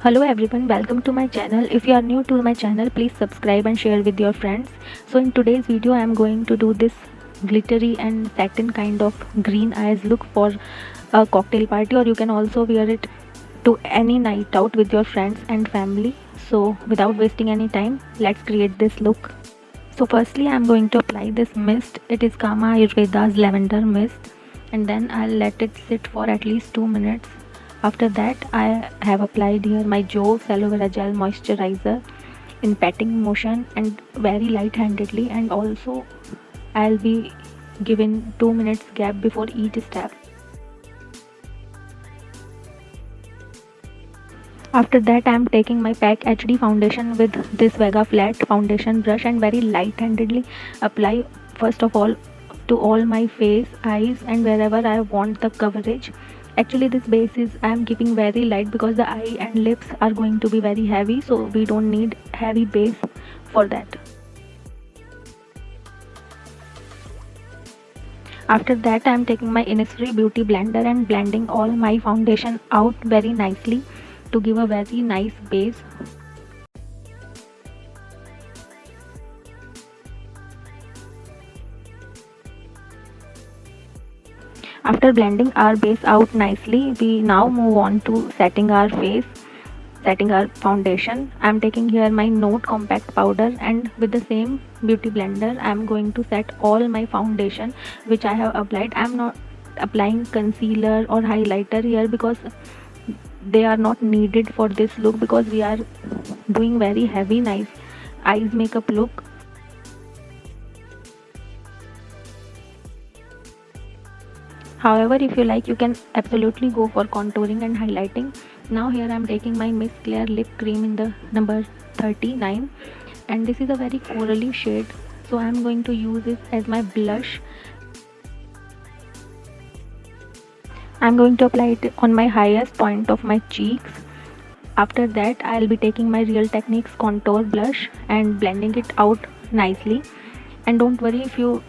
Hello everyone, welcome to my channel. If you are new to my channel, please subscribe and share with your friends. So in today's video I am going to do this glittery and satin kind of green eyes look for a cocktail party, or you can also wear it to any night out with your friends and family. So without wasting any time, let's create this look. So firstly I am going to apply this mist. It is Kama Ayurveda's lavender mist, and then I'll let it sit for at least 2 minutes. After that, I have applied here my Jove's aloe vera gel moisturizer in patting motion and very light handedly, and also I'll be given 2 minutes gap before each step. After that, I am taking my PAC HD foundation with this Vega flat foundation brush and very light handedly apply first of all to all my face, eyes, and wherever I want the coverage. Actually this base is I am keeping very light because the eye and lips are going to be very heavy, so we don't need heavy base for that. After that I am taking my Innisfree beauty blender and blending all my foundation out very nicely to give a very nice base. After blending our base out nicely, we now move on to setting our face, setting our foundation. I am taking here my Note compact powder, and with the same beauty blender I am going to set all my foundation which I have applied. I am not applying concealer or highlighter here because they are not needed for this look, because we are doing very heavy nice eyes makeup look. However, if you like, you can absolutely go for contouring and highlighting. Now here I am taking my Miss Claire lip cream in the number 39, and this is a very corally shade, so I am going to use it as my blush. I am going to apply it on my highest point of my cheeks. After that I will be taking my Real Techniques contour blush and blending it out nicely. And don't worry if you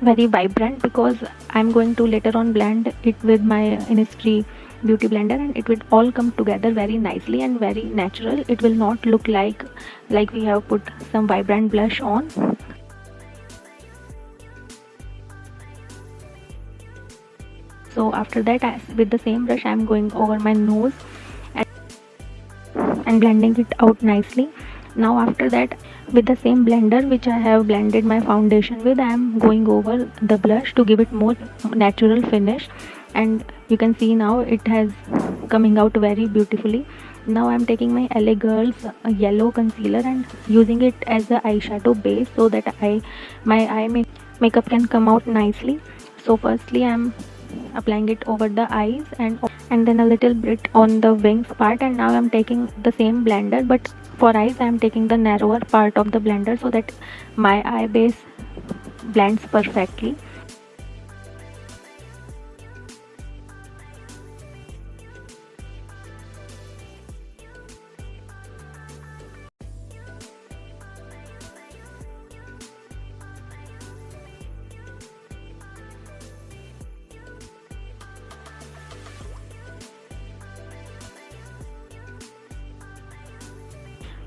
very vibrant, because I'm going to later on blend it with my Innisfree beauty blender, and it will all come together very nicely and very natural. It will not look like we have put some vibrant blush on. So after that, with the same brush I'm going over my nose and blending it out nicely. Now after that, with the same blender which I have blended my foundation with, I am going over the blush to give it more natural finish, and you can see now it has coming out very beautifully. Now I am taking my LA Girls yellow concealer and using it as a eyeshadow base so that my eye makeup can come out nicely. So firstly I am applying it over the eyes and then a little bit on the wings part, and now I am taking the same blender, but for eyes I am taking the narrower part of the blender so that my eye base blends perfectly.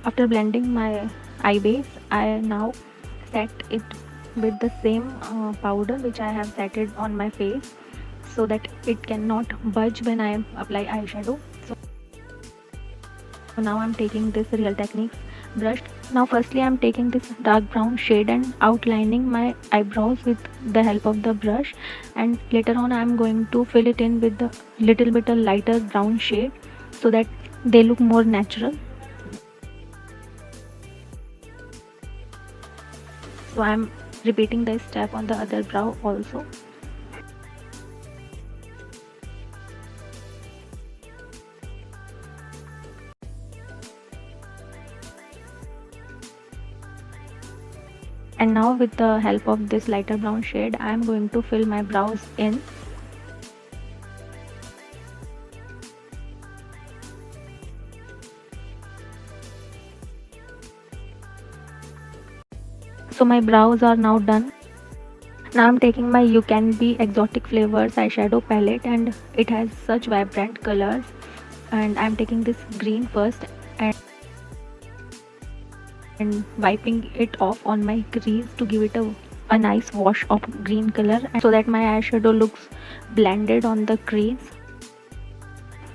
After blending my eye base, I now set it with the same powder which I have set it on my face so that it cannot budge when I apply eyeshadow. So now I'm taking this Real Techniques brush. Now firstly I'm taking this dark brown shade and outlining my eyebrows with the help of the brush, and later on I'm going to fill it in with the little bit of lighter brown shade so that they look more natural. So I am repeating this step on the other brow also. And now with the help of this lighter brown shade, I am going to fill my brows in. So my brows are now done. Now I'm taking my You Can Be Exotic Flavors eyeshadow palette, and it has such vibrant colors. and I'm taking this green first and wiping it off on my crease to give it a nice wash of green color, and so that my eyeshadow looks blended on the crease.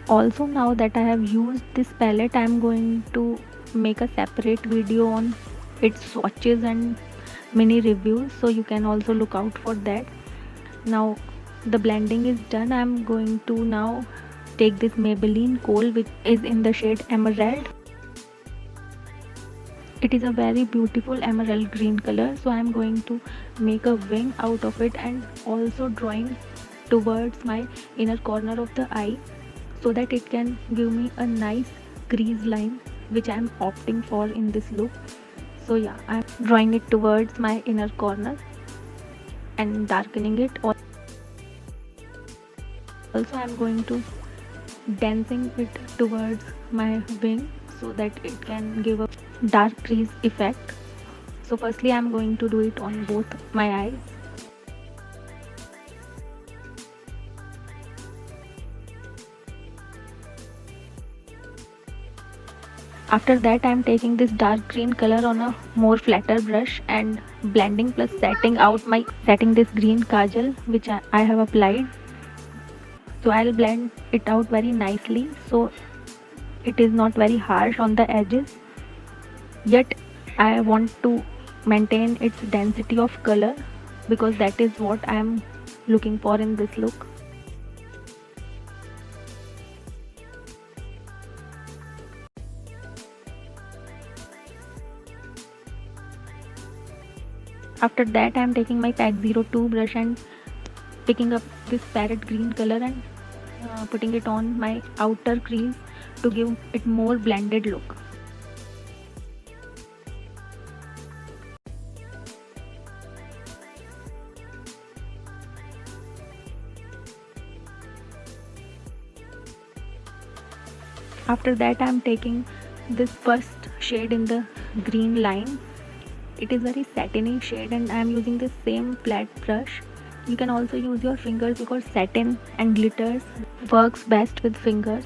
Also, now that I have used this palette, I'm going to make a separate video on its swatches and mini reviews, so you can also look out for that. Now the blending is done. I'm going to now take this Maybelline Kohl, which is in the shade Emerald. It is a very beautiful emerald green color, so I'm going to make a wing out of it and also drawing towards my inner corner of the eye so that it can give me a nice crease line, which I'm opting for in this look. So yeah, I'm drawing it towards my inner corner and darkening it. Also, I'm going to dancing it towards my wing so that it can give a dark crease effect. So firstly, I'm going to do it on both my eyes. After that, I'm taking this dark green color on a more flatter brush and blending plus setting this green kajal which I have applied. So I'll blend it out very nicely so it is not very harsh on the edges, yet I want to maintain its density of color because that is what I am looking for in this look. After that, I am taking my Pack 02 brush and picking up this parrot green color and putting it on my outer crease to give it more blended look. After that, I am taking this first shade in the green line. It is very satiny shade and I am using the same flat brush. You can also use your fingers because satin and glitters works best with fingers.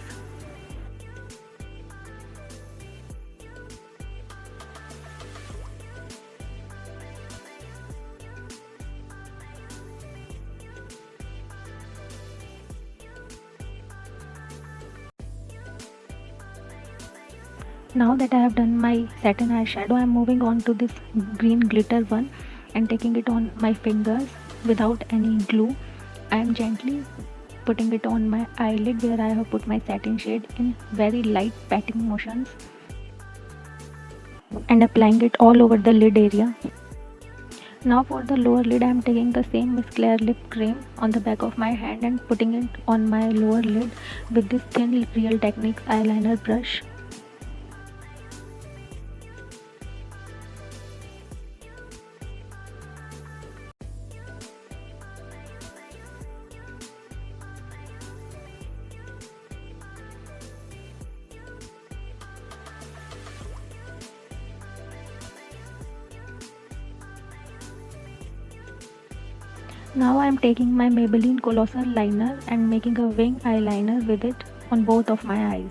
Now that I have done my satin eyeshadow, I am moving on to this green glitter one and taking it on my fingers without any glue. I am gently putting it on my eyelid where I have put my satin shade in very light patting motions and applying it all over the lid area. Now for the lower lid, I am taking the same Miss Claire lip cream on the back of my hand and putting it on my lower lid with this thin Real Techniques eyeliner brush. Now I am taking my Maybelline Colossal liner and making a wing eyeliner with it on both of my eyes.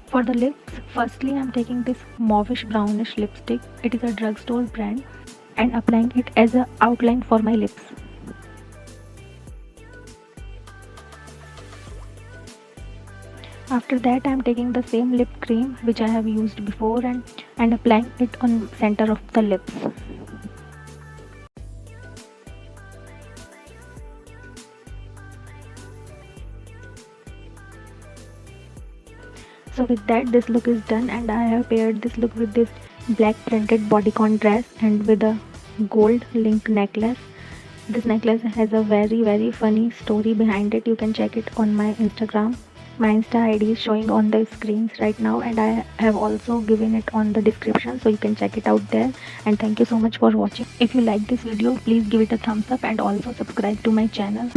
For the lips, firstly I am taking this mauvish brownish lipstick. It is a drugstore brand and applying it as an outline for my lips. After that, I am taking the same lip cream which I have used before and applying it on center of the lips. So with that, this look is done and I have paired this look with this black printed bodycon dress and with a gold link necklace. This necklace has a very funny story behind it. You can check it on my Instagram. My Insta ID is showing on the screens right now and I have also given it on the description, so you can check it out there. And thank you so much for watching. If you like this video, please give it a thumbs up and also subscribe to my channel.